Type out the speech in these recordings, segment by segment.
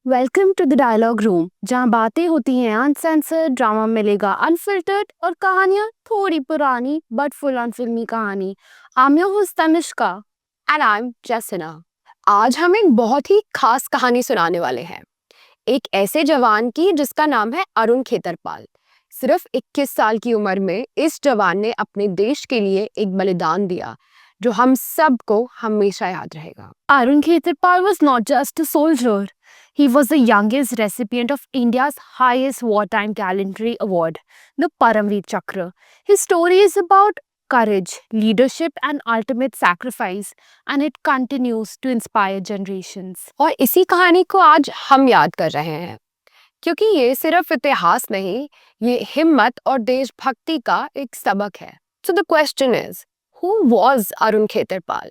Welcome to the dialogue room, जहाँ बातें होती हैं अनसेंसर्ड, ड्रामा मिलेगा अनफिल्टर्ड और कहानियाँ थोड़ी पुरानी बट फुल ऑन फिल्मी कहानी। I am your host Tanishka and I am Jasina. आज हम एक बहुत ही खास कहानी सुनाने वाले हैं, एक ऐसे जवान की जिसका नाम है अरुण खेतरपाल। सिर्फ 21 साल की उम्र में इस जवान ने अपने देश के लिए एक बलिदान दिया जो हम सबको हमेशा याद रहेगा। Arun Khetarpal was not just a soldier. He was the youngest recipient of India's highest wartime gallantry award, the Paramveer Chakra. His story is about courage, leadership, and ultimate sacrifice, and it continues to inspire generations. और इसी कहानी को आज हम याद कर रहे हैं क्योंकि ये सिर्फ इतिहास नहीं, ये हिम्मत और देशभक्ति का एक सबक है। So the question is, who was Arun Khetarpal?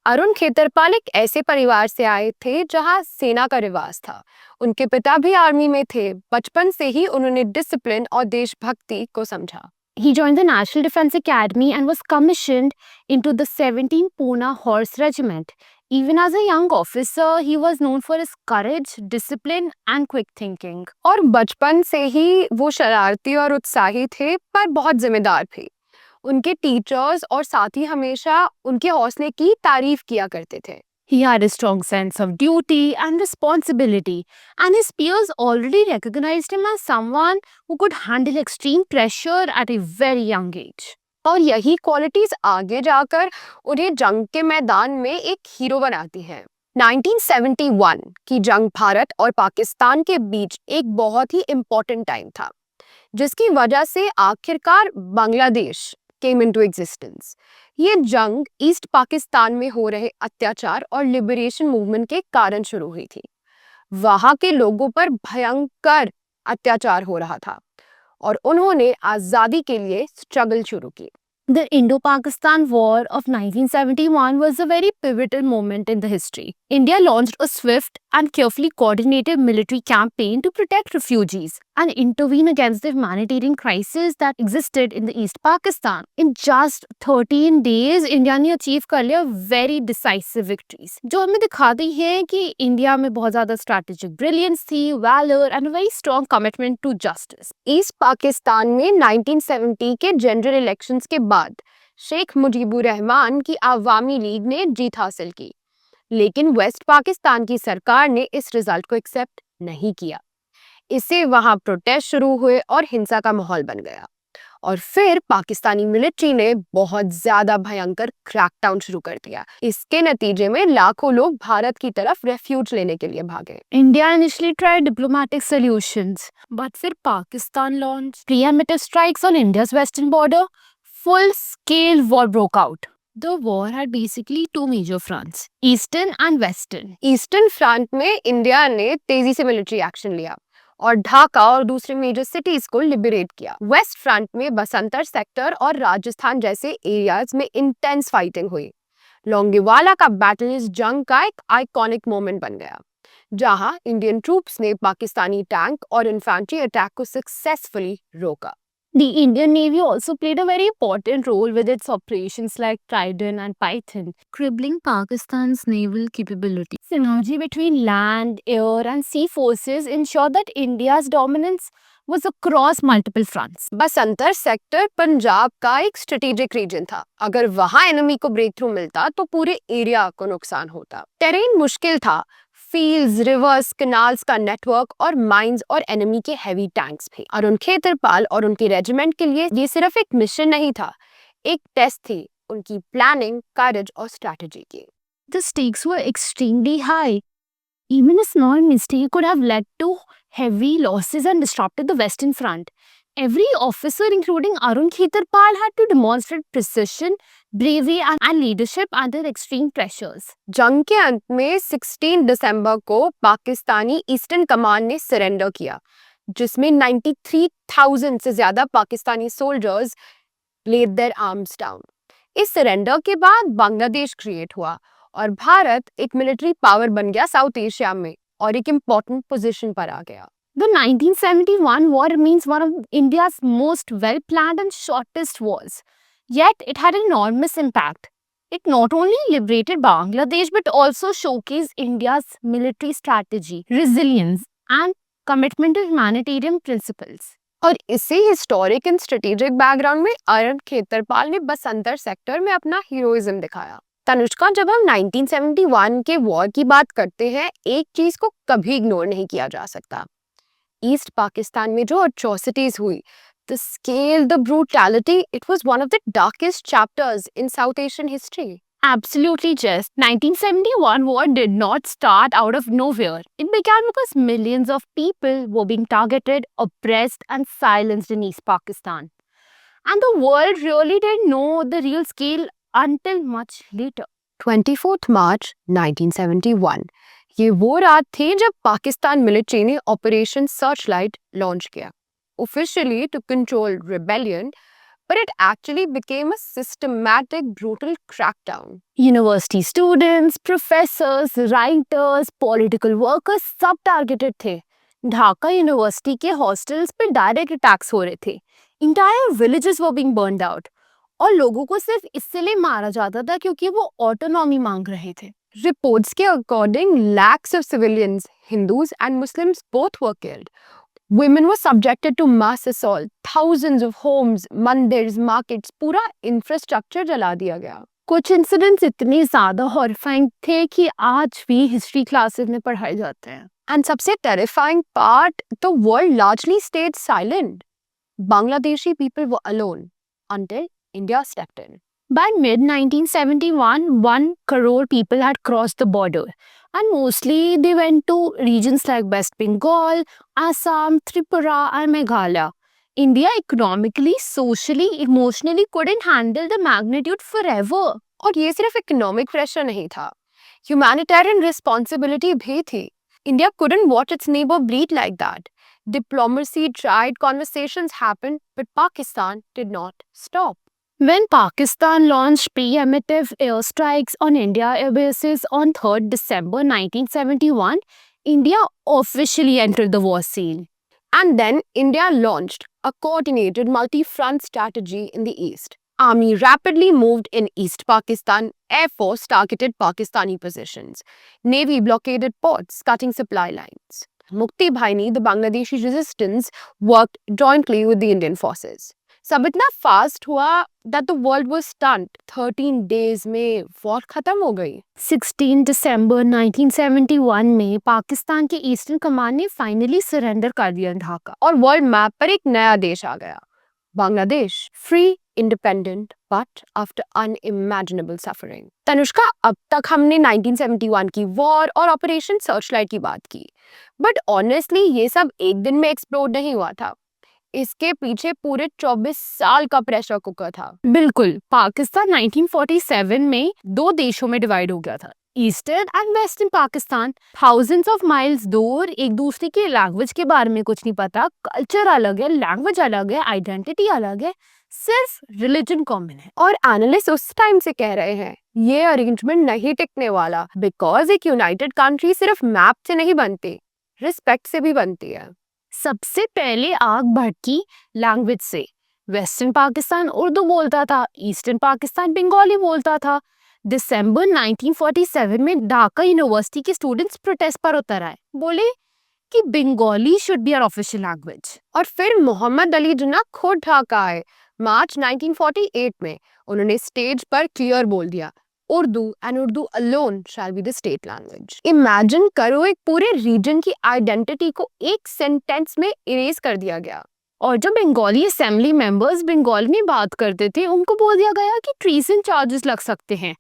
Arun Khetarpal एक ऐसे परिवार से आए थे जहां सेना का रिवाज था। उनके पिता भी आर्मी में थे। बचपन से ही उन्होंने डिसिप्लिन और देशभक्ति को समझा। He joined the National Defense Academy and was commissioned into the 17th Pune Horse Regiment. Even as a young officer, he was known for his courage, discipline, and quick thinking. और बचपन से ही वो शरारती और उत्साही थे, पर बहुत जिम्मेदार भी। उनके टीचर्स और साथी हमेशा उनके हौसले की तारीफ किया करते थे। He had a strong sense of duty and responsibility, and his peers already recognized him as someone who could handle extreme pressure at a very young age. और यही क्वालिटीज आगे जाकर उन्हें जंग के मैदान में एक हीरो बनाती हैं। 1971 की जंग भारत और पाकिस्तान के बीच एक बहुत ही इम्पोर्टेंट टाइम था, जिसकी वजह से आखिरकार बांग्लादेश came into existence. ये जंग ईस्ट पाकिस्तान में हो रहे अत्याचार और लिबरेशन मूवमेंट के कारण शुरू हुई थी। वहां के लोगों पर भयंकर अत्याचार हो रहा था और उन्होंने आजादी के लिए स्ट्रगल शुरू की। The Indo-Pakistan War of 1971 was a very pivotal moment in the history. India launched a swift and carefully coordinated military campaign to protect refugees and intervene against the humanitarian crisis that existed in the East Pakistan. In just 13 days, India ने achieve कर लिया very decisive victories, जो हमें दिखाती है कि India में बहुत ज़्यादा strategic brilliance थी, valor and a very strong commitment to justice. East Pakistan में 1970 के जनरल इलेक्शंस के बाद शेख मुजीबुर रहमान की अवामी लीग ने जीत हासिल की, लेकिन वेस्ट पाकिस्तान की सरकार ने इस रिजल्ट को एक्सेप्ट नहीं किया। इससे वहां प्रोटेस्ट शुरू हुए और हिंसा का माहौल बन गया। और फिर पाकिस्तानी मिलिट्री ने बहुत ज्यादा भयंकर क्रैकडाउन शुरू कर दिया। इसके नतीजे में लाखों लोग भारत की तरफ रेफ्यूज लेने के लिए भागे। India initially tried diplomatic solutions, but फिर Pakistan launched preemptive strikes on India's western border. Full-scale war broke out. The war had basically two major fronts, Eastern and Western. Eastern front में India ने तेजी से military action लिया और ढाका और दूसरे major cities को लिबरेट किया। वेस्ट फ्रंट में बसंतर सेक्टर और राजस्थान जैसे एरियाज में इंटेंस फाइटिंग हुई। लोंगेवाला का बैटल इस जंग का एक आइकॉनिक मोमेंट बन गया, जहां इंडियन ट्रूप्स ने पाकिस्तानी टैंक और इन्फेंट्री अटैक को सक्सेसफुली रोका। The Indian Navy also played a very important role with its operations like Trident and Python, crippling Pakistan's naval capability. Synergy between land, air, and sea forces ensured that India's dominance was across multiple fronts. Basantar sector Punjab का एक strategic reason था। अगर वहां enemy को break through मिलता तो पूरे area को नुकसान होता। टेरेन मुश्किल था, फील्ड्स, रिवर्स, कैनाल्स का नेटवर्क और माइंस और एनिमी के हैवी टैंक्स भी। अरुण खेतरपाल और उनके रेजिमेंट के लिए ये सिर्फ एक मिशन नहीं था, एक टेस्ट थी उनकी प्लानिंग, करेज और स्ट्रेटजी की। The stakes were extremely high. Even a small mistake could have led to heavy losses and disrupted the Western Front. Every officer, including Arun Khetarpal, had to demonstrate precision, bravery, and leadership under extreme pressures. जंग के अंत में 16 दिसंबर को Pakistani eastern command ने surrender किया, जिसमें 93,000 से ज्यादा Pakistani soldiers laid their arms down. इस सरेंडर के बाद बांग्लादेश क्रिएट हुआ और भारत एक मिलिट्री पावर बन गया साउथ एशिया में और एक इम्पोर्टेंट पोजीशन पर आ गया। The 1971 war remains one of India's most well-planned and shortest wars. Yet, it had an enormous impact. It not only liberated Bangladesh but also showcased India's military strategy, resilience, and commitment to humanitarian principles. और इसी historic and strategic background में अरुण खेतरपाल ने Basantar sector में अपना heroism दिखाया। तनुष्का, जब हम 1971 के वॉर की बात करते हैं, एक चीज को कभी इग्नोर नहीं किया जा सकता। ईस्ट पाकिस्तान में जो अट्रॉसिटीज हुई, the scale, the brutality, it was one of the darkest chapters in south Asian history. Absolutely, Jess. 1971 war did not start out of nowhere. It began because millions of people were being targeted, oppressed, and silenced in East Pakistan. And the world really didn't know the real scale until much later. 24 मार्च 1971 ये वो रात थी जब Pakistan military ने operation searchlight launch किया, officially to control rebellion, but it actually became a systematic, brutal crackdown. University students, professors, writers, political workers सब targeted थे। ढाका यूनिवर्सिटी के हॉस्टल्स पे डायरेक्ट अटैक्स हो रहे थे। Entire villages were being burned out और लोगों को सिर्फ इसलिए मारा जाता था क्योंकि वो ऑटोनॉमी मांग रहे थे। Reports के according, lakhs of civilians, Hindus and Muslims both were killed. Women were subjected to mass assault. Thousands of homes, mandirs, markets, पूरा इंफ्रास्ट्रक्चर जला दिया गया। कुछ इंसिडेंट्स इतने ज्यादा हॉरिफाइंग थे कि आज भी हिस्ट्री क्लासेस में पढ़ाए जाते हैं। And सबसे terrifying part, the world largely stayed silent. Bangladeshi people were alone until India stepped in. By mid 1971, 1 crore people had crossed the border, and mostly they went to regions like West Bengal, Assam, Tripura, and Meghalaya. India economically, socially, emotionally couldn't handle the magnitude forever. और ये सिर्फ economic pressure नहीं था, humanitarian responsibility भी थी। India couldn't watch its neighbor bleed like that. Diplomacy tried, conversations happened, but Pakistan did not stop. When Pakistan launched preemptive airstrikes on India air bases on 3rd December 1971, India officially entered the war scene. And then India launched a coordinated multi-front strategy in the east. Army rapidly moved in East Pakistan. Air Force targeted Pakistani positions. Navy blockaded ports, cutting supply lines. Mukti Bahini, the Bangladeshi resistance, worked jointly with the Indian forces. सब इतना fast हुआ that the world was stunned. 13 days में war खत्म हो गई। 16 दिसंबर 1971 में पाकिस्तान के eastern कमान ने फाइनली सरेंडर कर दिया ढाका और वर्ल्ड मैप पर एक नया देश आ गया, Bangladesh, free, independent, but after unimaginable suffering. Tanushka, अब तक हमने 1971 की वॉर और ऑपरेशन सर्चलाइट की बात की, बट ऑनेस्टली ये सब एक दिन में एक्सप्लोड नहीं हुआ था। इसके पीछे पूरे 24 साल का प्रेशर कुकर था। बिल्कुल, पाकिस्तान 1947 में 2 देशों में डिवाइड हो गया था, eastern and western Pakistan. Thousands of miles दूर, एक दूसरे की लैंग्वेज के बारे में कुछ नहीं पता, कल्चर अलग है, लैंग्वेज अलग है, आइडेंटिटी अलग है, सिर्फ रिलीजन कॉमन है। और एनालिस्ट उस टाइम से कह रहे हैं ये अरेंजमेंट नहीं टिकने वाला, बिकॉज एक यूनाइटेड कंट्री सिर्फ मैप से नहीं बनती, रिस्पेक्ट से भी बनती है। सबसे पहले आग भड़की लैंग्वेज से। वेस्टर्न पाकिस्तान उर्दू बोलता था, ईस्टर्न पाकिस्तान बंगाली बोलता था। दिसंबर 1947 में ढाका यूनिवर्सिटी के स्टूडेंट्स प्रोटेस्ट पर उतर आए, बोले कि Bengali should be our official language. और फिर मोहम्मद अली जिन्ना खुद ढाका आए मार्च 1948 में। उन्होंने स्टेज पर क्लियर बोल दिया, Urdu and Urdu alone shall be the state language. Imagine करो, एक पूरे रीजन की आइडेंटिटी को एक सेंटेंस में इरेज कर दिया गया। और जो बंगाली असेंबली मेंबर्स बंगाल में बात करते थे, उनको बोल दिया गया कि ट्रीजन चार्जेस लग सकते हैं।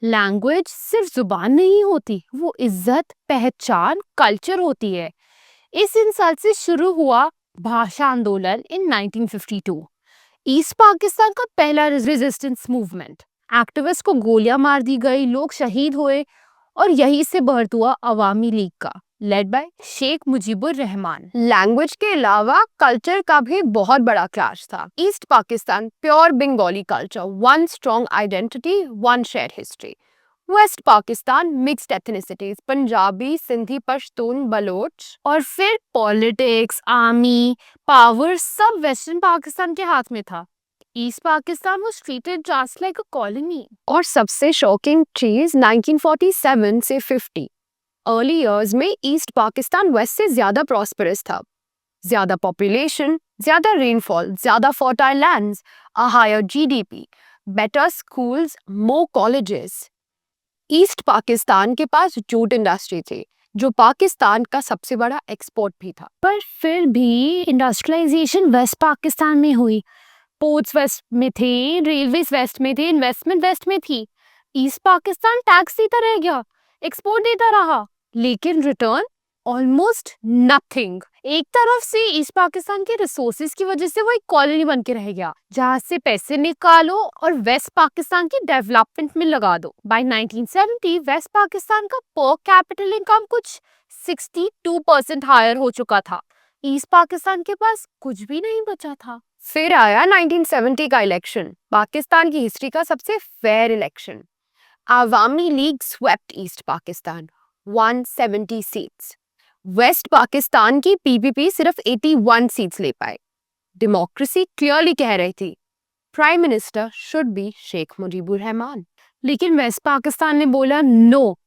लैंग्वेज सिर्फ जुबान नहीं होती, वो इज्जत, पहचान, कल्चर होती है। इस इंसल्ट से शुरू हुआ भाषा आंदोलन इन 1952, ईस्ट पाकिस्तान का पहला रेजिस्टेंस मूवमेंट। एक्टिविस्ट को गोलियां मार दी गई, लोग शहीद हुए और यहीं से बर्थ हुआ अवामी लीग का, led by Sheikh Mujibur Rahman. Language के अलावा कल्चर का भी बहुत बड़ा क्लैश था। East Pakistan pure Bengali culture, one strong identity, one share history. West Pakistan mixed ethnicities, Punjabi, Sindhi, Pashtun, Baloch. और फिर पॉलिटिक्स, आर्मी, पावर सब वेस्टर्न पाकिस्तान के हाथ में था। East Pakistan was treated just like a colony. और सबसे शॉकिंग चीज 1947 से 50 अर्ली इयर्स में ईस्ट पाकिस्तान वेस्ट से ज्यादा प्रॉस्परस था। ज्यादा पॉपुलेशन, ज्यादा रेनफॉल, ज्यादा fertile lands, a higher GDP, better schools, more colleges. East Pakistan के पास जूट इंडस्ट्री थी जो पाकिस्तान का सबसे बड़ा एक्सपोर्ट भी था। पर फिर भी इंडस्ट्रियलाइजेशन वेस्ट पाकिस्तान में हुई। पोर्ट्स वेस्ट में थे, रेलवेज वेस्ट में थे, इन्वेस्टमेंट वेस्ट में थी। ईस्ट पाकिस्तान टैक्स देता रह गया, एक्सपोर्ट देता रहा, लेकिन रिटर्न ऑलमोस्ट नथिंग। एक तरफ से ईस्ट पाकिस्तान के रिसोर्सेज की वजह से वो एक कॉलोनी बन के रह गया जहां से पैसे निकालो और वेस्ट पाकिस्तान की डेवलपमेंट में लगा दो। बाय 1970 वेस्ट पाकिस्तान का पर कैपिटल इनकम कुछ 62% हायर हो चुका था। ईस्ट पाकिस्तान के पास कुछ भी नहीं बचा था। फिर आया 1970 का इलेक्शन, पाकिस्तान की हिस्ट्री का सबसे fair election. Awami League swept east Pakistan 170 seats. West Pakistan की पीपीपी सिर्फ 81 सीट्स ले पाए। डेमोक्रेसी क्लियरली कह रही थी prime minister should be Sheikh Mujibur Rahman. लेकिन वेस्ट पाकिस्तान ने बोला no,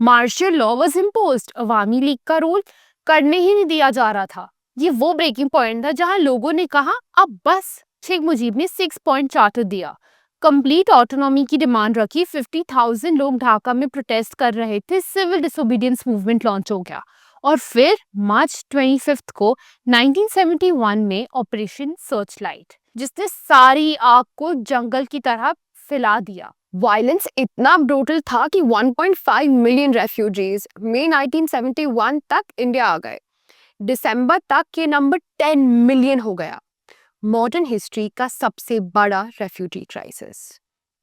martial law was imposed. Awami League का रोल करने ही नहीं दिया जा रहा था। ये वो ब्रेकिंग पॉइंट था जहां लोगों ने कहा अब बस। शेख मुजीब ने 6 पॉइंट चार्टर दिया, कंप्लीट ऑटोनॉमी की डिमांड रखी। 50,000 लोग ढाका में प्रोटेस्ट कर रहे थे, सिविल डिसोबीडियंस मूवमेंट लॉन्च हो गया। और फिर मार्च 25 को 1971 में ऑपरेशन सर्च लाइट, जिसने सारी आग को जंगल की तरह फैला दिया। वायलेंस इतना ब्रूटल था कि 1.5 मिलियन रेफ्यूजीज मई 1971 तक इंडिया आ गए। दिसंबर तक ये नंबर 10 मिलियन हो गया। मॉडर्न हिस्ट्री का सबसे बड़ा रेफ्यूजी क्राइसिस।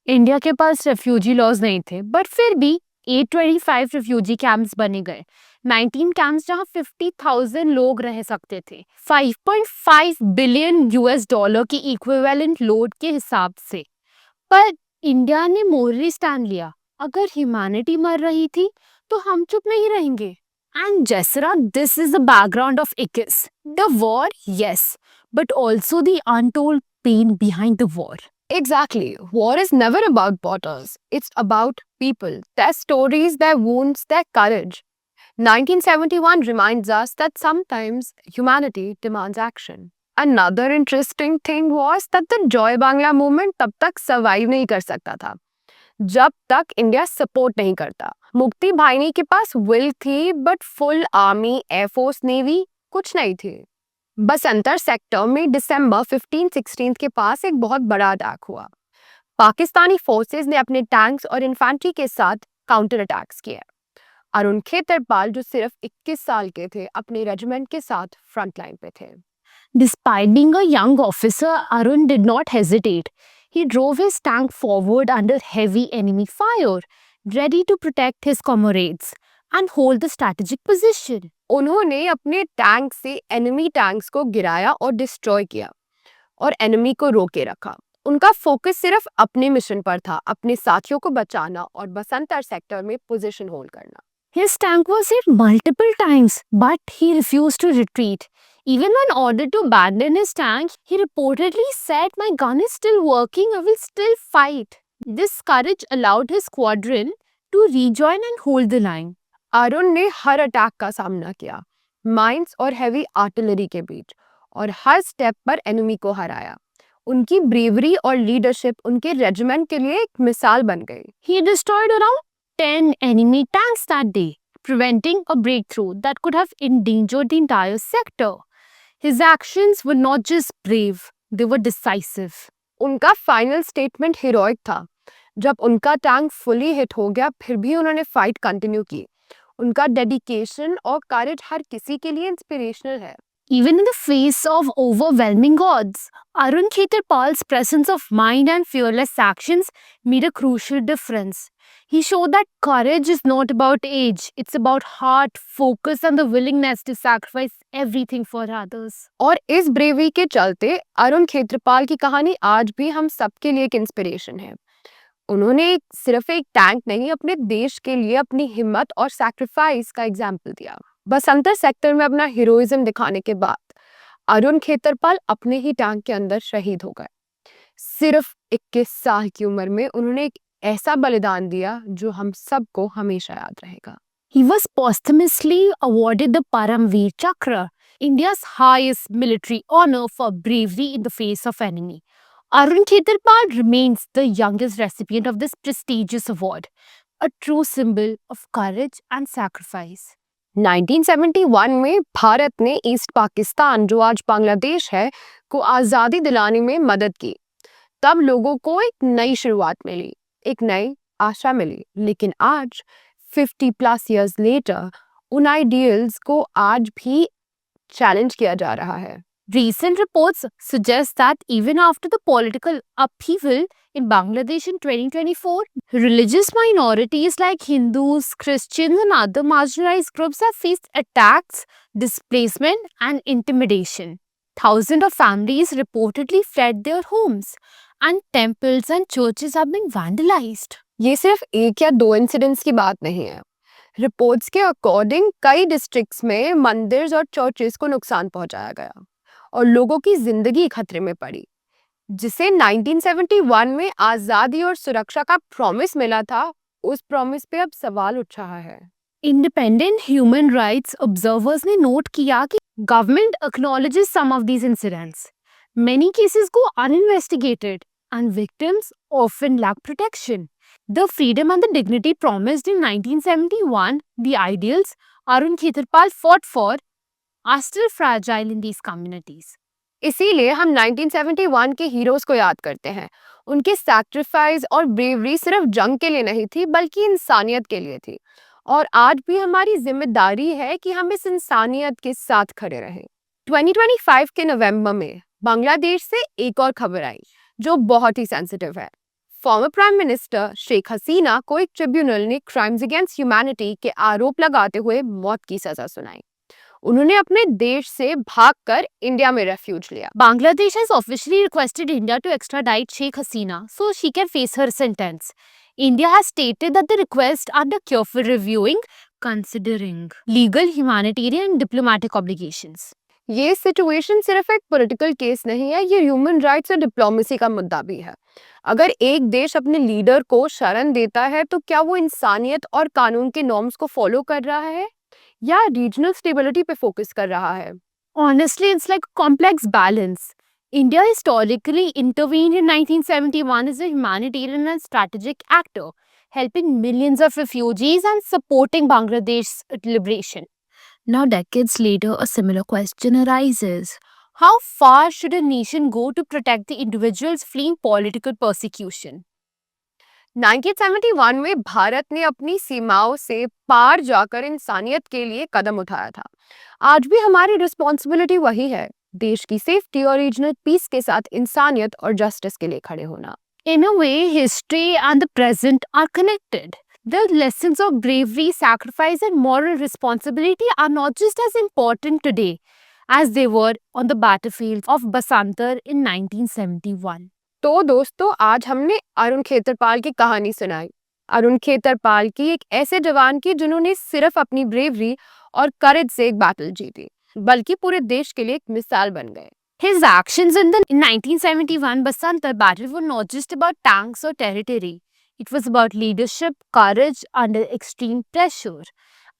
इंडिया के पास रेफ्यूजी लॉज नहीं थे, बट फिर भी 825 रेफ्यूजी कैंप्स बने गए। 19 कैंप्स जहां 50,000 लोग रह सकते थे। 5.5 बिलियन यूएस डॉलर की इक्विवेलेंट लोड के हिसाब से। पर इंडिया ने मोरली स्टैंड लिया। अगर ह्यूमैनिटी मर रही थी तो हम चुप नहीं रहेंगे। And Jessera, this is the background of ICIS. The war, yes, but also the untold pain behind the war. Exactly. War is never about borders. It's about people, their stories, their wounds, their courage. 1971 reminds us that sometimes humanity demands action. Another interesting thing was that the Joy Bangla movement तब तक survive नहीं कर सकता था जब तक India support नहीं करता। मुक्ति भाईनी के पास विल थी, but full army, air force, navy कुछ नहीं थी। बसंतर सेक्टर में दिसंबर 15-16 के पास एक बहुत बड़ा अटैक हुआ। पाकिस्तानी फोर्सेस ने अपने टैंक्स और इन्फेंट्री के साथ काउंटर अटैक्स किए। अरुण खेतरपाल जो सिर्फ 21 साल के थे, अपने रेजिमेंट के साथ फ्रंट लाइन पे थे। Despite being a young officer, Arun did not hesitate. He drove his tank forward under heavy enemy fire, ready to protect his comrades and hold the strategic position. उन्होंने अपने tank से enemy tanks को गिराया और destroy किया और enemy को रोके रखा। उनका फोकस सिर्फ अपने मिशन पर था, अपने साथियों को बचाना और बसंतर सेक्टर में पोजीशन होल्ड करना। His tank was hit multiple times, but he refused to retreat. Even when ordered to abandon his tank, he reportedly said, "My gun is still working, I will still fight." This courage allowed his squadron to rejoin and hold the line. Arun ने हर attack का सामना किया, mines और heavy artillery के बीच, और हर step पर enemy को हराया। उनकी ब्रेवरी और लीडरशिप उनके रेजिमेंट के लिए एक मिसाल बन गई। He destroyed around 10 enemy tanks that day, preventing a breakthrough that could have endangered the entire sector. His actions were not just brave, they were decisive. उनका फाइनल स्टेटमेंट हीरोइक था। जब उनका टैंक फुली हिट हो गया, फिर भी उन्होंने fight continue की। उनका डेडिकेशन और करेज हर किसी के लिए इंस्पिरेशनल है। Even in the face of overwhelming odds, Arun Khetarpal's presence of mind and fearless actions made a crucial difference. He showed that courage is not about age, it's about heart, focus, and the willingness to sacrifice everything for others. और इस bravery के चलते अरुण खेत्रपाल की कहानी आज भी हम सबके लिए एक इंस्पिरेशन है। उन्होंने सिर्फ एक टैंक नहीं, अपने देश के लिए अपनी हिम्मत और सैक्रिफाइस का एग्जाम्पल दिया। बसंतर सेक्टर में अपना हीरोइज्म दिखाने के बाद अरुण खेतरपाल अपने ही टैंक के अंदर शहीद हो गए। सिर्फ 21 साल की उम्र में उन्होंने एक ऐसा बलिदान दिया जो हम सबको हमेशा याद रहेगा। He was posthumously awarded the Paramveer Chakra, India's highest military honor for bravery in the face of enemy. Arun Khetarpal remains the youngest recipient of this prestigious award, a true symbol of courage and sacrifice. 1971 में भारत ने east Pakistan, जो आज बांग्लादेश है, को आज़ादी दिलाने में मदद की। तब लोगों को एक नई शुरुआत मिली, एक नई आशा मिली। लेकिन आज 50+ years later उन आइडियल्स को आज भी चैलेंज किया जा रहा है। Recent reports suggest that even after the political upheaval in Bangladesh in 2024, religious minorities like Hindus, Christians, and other marginalized groups have faced attacks, displacement, and intimidation. Thousands of families reportedly fled their homes, and temples and churches have been vandalized. ये सिर्फ एक या दो incidents की बात नहीं है। Reports के अकॉर्डिंग कई डिस्ट्रिक्ट्स में मंदिर और चर्चेस को नुकसान पहुंचाया गया और लोगों की जिंदगी खतरे में पड़ी। जिसे 1971 में आजादी और सुरक्षा का प्रॉमिस मिला था, उस प्रॉमिस पे अब सवाल उठ रहा है। Independent human rights observers ने नोट किया कि government acknowledges some of these incidents. Many cases go uninvestigated and victims often lack protection. The freedom and the dignity promised in 1971, the ideals Arun Khetarpal fought for, are still fragile in these communities. इसीलिए हम 1971 के heroes को याद करते हैं। उनके sacrifice और bravery सिर्फ जंग के लिए नहीं थी, बल्कि इंसानियत के लिए थी। और आज भी हमारी जिम्मेदारी है कि हम इस इंसानियत के साथ खड़े रहें। 2025 के नवंबर में बांग्लादेश से एक और खबर आई जो बहुत ही सेंसिटिव है। Former prime minister Sheikh Hasina को एक ट्रिब्यूनल ने क्राइम्स अगेंस्ट ह्यूमैनिटी के आरोप लगाते हुए मौत की सजा सुनाई। उन्होंने अपने देश से भागकर इंडिया में रेफ्यूज लिया। Bangladesh has officially requested India to extradite Sheikh Hasina so she can face her sentence. India has stated that the request under careful reviewing, considering legal, humanitarian and diplomatic obligations. ये situation सिर्फ एक political case नहीं है, ये human rights और diplomacy का मुद्दा भी है। अगर एक देश अपने लीडर को शरण देता है तो क्या वो इंसानियत और कानून के नॉर्म्स को फॉलो कर रहा है या रीजनल स्टेबिलिटी पे फोकस कर रहा है? Honestly, it's like a complex balance. India historically intervened in 1971 as a humanitarian and strategic actor, helping millions of refugees and supporting Bangladesh's liberation. Now, decades later, a similar question arises. How far should a nation go to protect the individuals fleeing political persecution? 1971 में भारत ने अपनी सीमाओं से पार जाकर इंसानियत के लिए कदम उठाया था। आज भी हमारी रिस्पॉन्सिबिलिटी वही है, देश की सेफ्टी और रीजनल पीस के साथ इंसानियत और जस्टिस के लिए खड़े होना। In a way, history and the present are connected. The lessons of bravery, sacrifice, and moral responsibility are not just as important today as they were on the battlefield of Basantar in 1971. तो दोस्तों, आज हमने अरुण खेतरपाल की कहानी सुनाई। अरुण खेतरपाल की एक ऐसे जवान की जिन्होंने सिर्फ अपनी ब्रेवरी और करेज से एक बैटल जीती, बल्कि पूरे देश के लिए एक मिसाल बन गए। His actions in the 1971 Basantar battle were not just about tanks or territory. It was about leadership, courage under extreme pressure,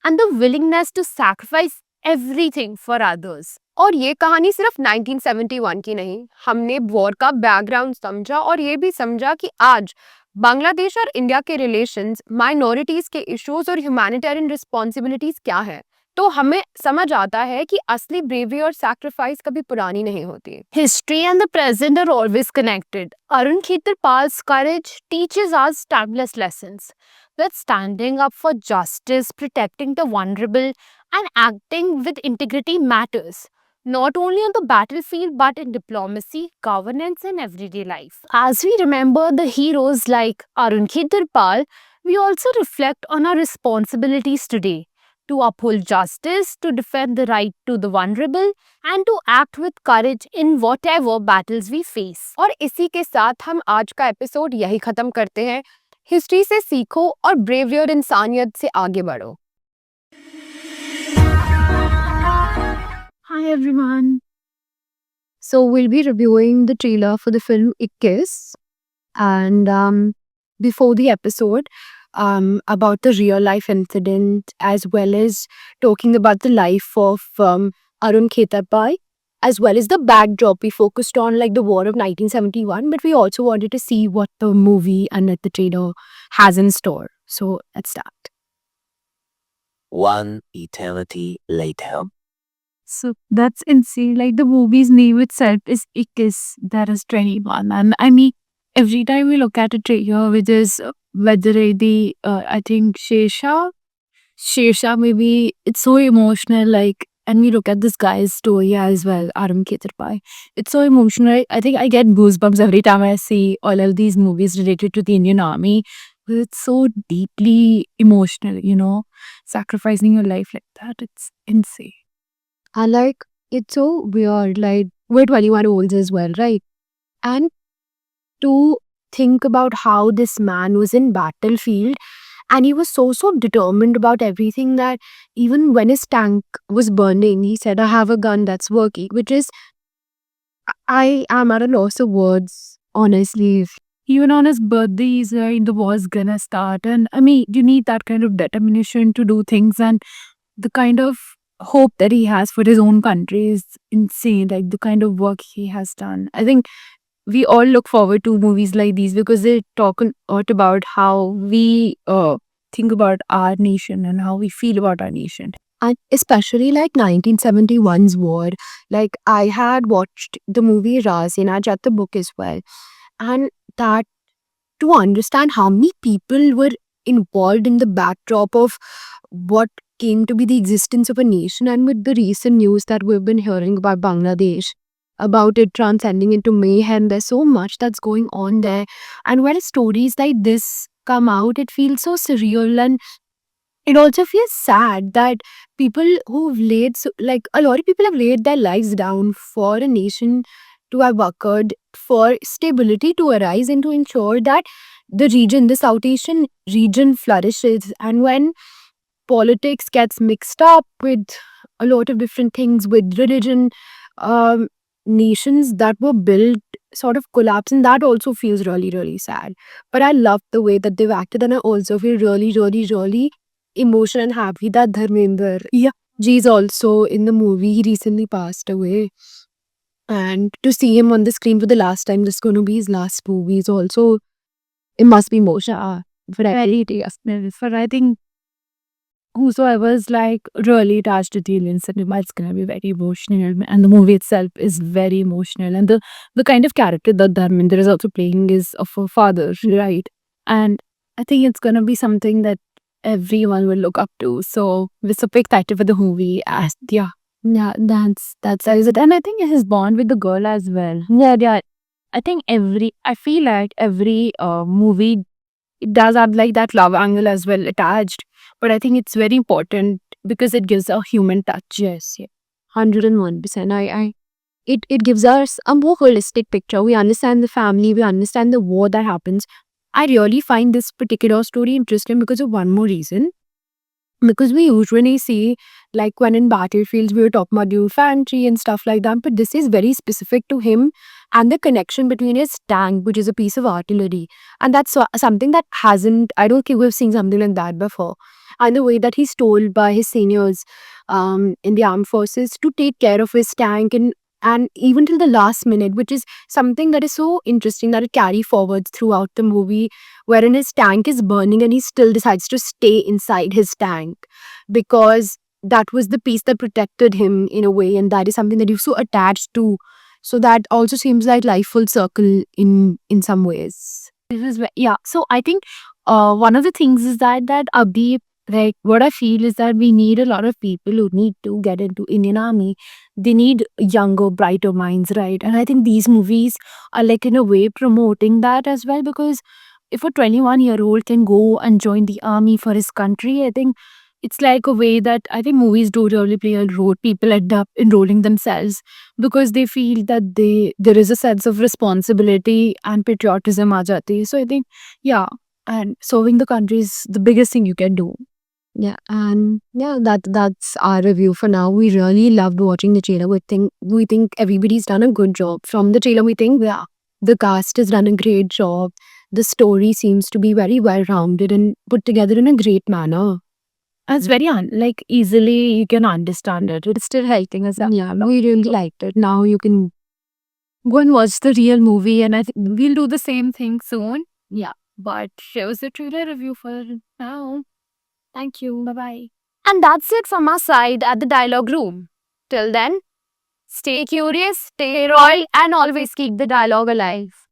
and the willingness to sacrifice everything for others. और ये कहानी सिर्फ 1971 की नहीं, हमने वॉर का बैकग्राउंड समझा और ये भी समझा कि आज बांग्लादेश और इंडिया के रिलेशंस, माइनॉरिटीज के इश्यूज और ह्यूमैनिटेरियन रिस्पॉन्सिबिलिटीज क्या है। तो हमें समझ आता है कि असली ब्रेवरी और सैक्रिफाइस कभी पुरानी नहीं होती। History and the present are always connected. Arun Khetarpal's courage teaches us timeless lessons. That standing up for justice, protecting the vulnerable, and acting with integrity matters. Not only on the battlefield but in diplomacy, governance, and everyday life. As we remember the heroes like Arun Khetarpal, we also reflect on our responsibilities today. To uphold justice, to defend the right to the vulnerable, and to act with courage in whatever battles we face. और इसी के साथ हम आज का episode यही खत्म करते हैं। हिस्ट्री से सीखो और ब्रेवरी और इंसानियत से आगे बढ़ो। Hi everyone. So we'll be reviewing the trailer for the film Ikkis. And before the episode, about the real life incident, as well as talking about the life of Arun Khetarpai, as well as the backdrop. We focused on like the war of 1971, but we also wanted to see what the movie and the trailer has in store. So let's start. One eternity later. So that's insane. Like the movie's name itself is Ikkis, that is 21. And I mean, every time we look at a trailer, which is whether I think Shersha, maybe it's so emotional. Like, and we look at this guy's story as well, Aram Ketarpai. It's so emotional. I think I get goosebumps every time I see all of these movies related to the Indian Army. It's so deeply emotional, sacrificing your life like that. It's insane. And like, it's so weird. Like, we're 21 olds as well, right? And to think about how this man was in battlefield and he was so determined about everything that even when his tank was burning, he said, I have a gun that's working, which is, I am at a loss of words, honestly. Even on his birthday, he's like, the war's gonna start. And I mean, you need that kind of determination to do things. And the kind of hope that he has for his own country is insane. Like the kind of work he has done. I think we all look forward to movies like these because they talk a lot about how we think about our nation and how we feel about our nation. And especially like 1971's war. Like, I had watched the movie Raz and I read the book as well. And that to understand how many people were involved in the backdrop of what came to be the existence of a nation, and with the recent news that we've been hearing about Bangladesh, about it transcending into mayhem, there's so much that's going on there. And when stories like this come out, it feels so surreal, and it also feels sad that people who've laid like a lot of people have laid their lives down for a nation to have occurred, for stability to arise, and to ensure that the South Asian region flourishes. And when politics gets mixed up with a lot of different things, with religion, um, nations that were built sort of collapse, and that also feels really, really sad. But I love the way that they've acted, and I also feel really, really, really emotional and happy that Dharmender, yeah, G is also in the movie. He recently passed away, and to see him on the screen for the last time, this is going to be his last movie. Is also, it must be emotional. But Very definitely. For I think whosoever's like really attached to the Indian cinema, it's gonna be very emotional. And the movie itself is very emotional. And the kind of character that Dharmender is also playing is of a father, right? And I think it's gonna be something that everyone will look up to. So we're super excited for the movie. As yeah. Yeah, that's it. And I think his bond with the girl as well. Yeah. I feel like every movie, it does have like that love angle as well attached. But I think it's very important because it gives a human touch. yes, yeah, 101%. It gives us a more holistic picture. We understand the family, we understand the war that happens. I really find this particular story interesting because of one more reason. Because we usually see, like when in battlefields, we were talking about the infantry and stuff like that, but this is very specific to him and the connection between his tank, which is a piece of artillery. And that's something that hasn't, I don't think we've seen something like that before. And the way that he's told by his seniors in the armed forces to take care of his tank, and even till the last minute, which is something that is so interesting that it carry forwards throughout the movie, wherein his tank is burning and he still decides to stay inside his tank because that was the piece that protected him in a way, and that is something that you're so attached to. So that also seems like life full circle in some ways. This is yeah. So I think one of the things is that Abhi, like what I feel is that we need a lot of people who need to get into Indian Army. They need younger, brighter minds, right? And I think these movies are like in a way promoting that as well, because if a 21-year-old can go and join the army for his country, I think it's like a way that I think movies do really play a role. People end up enrolling themselves because they feel that there is a sense of responsibility and patriotism aa jati. So I think, yeah, and serving the country is the biggest thing you can do. Yeah, and yeah, that's our review for now. We really loved watching the trailer. We think everybody's done a good job. From the trailer, we think the cast has done a great job. The story seems to be very well rounded and put together in a great manner. It's very like easily you can understand it. It's still helping us out. Yeah, we really liked it. Now you can Go and watch the real movie, and I think we'll do the same thing soon. yeah. But here was the trailer review for now. Thank you. Bye bye. And that's it from our side at the dialogue room. Till then, stay curious, stay royal, and always keep the dialogue alive.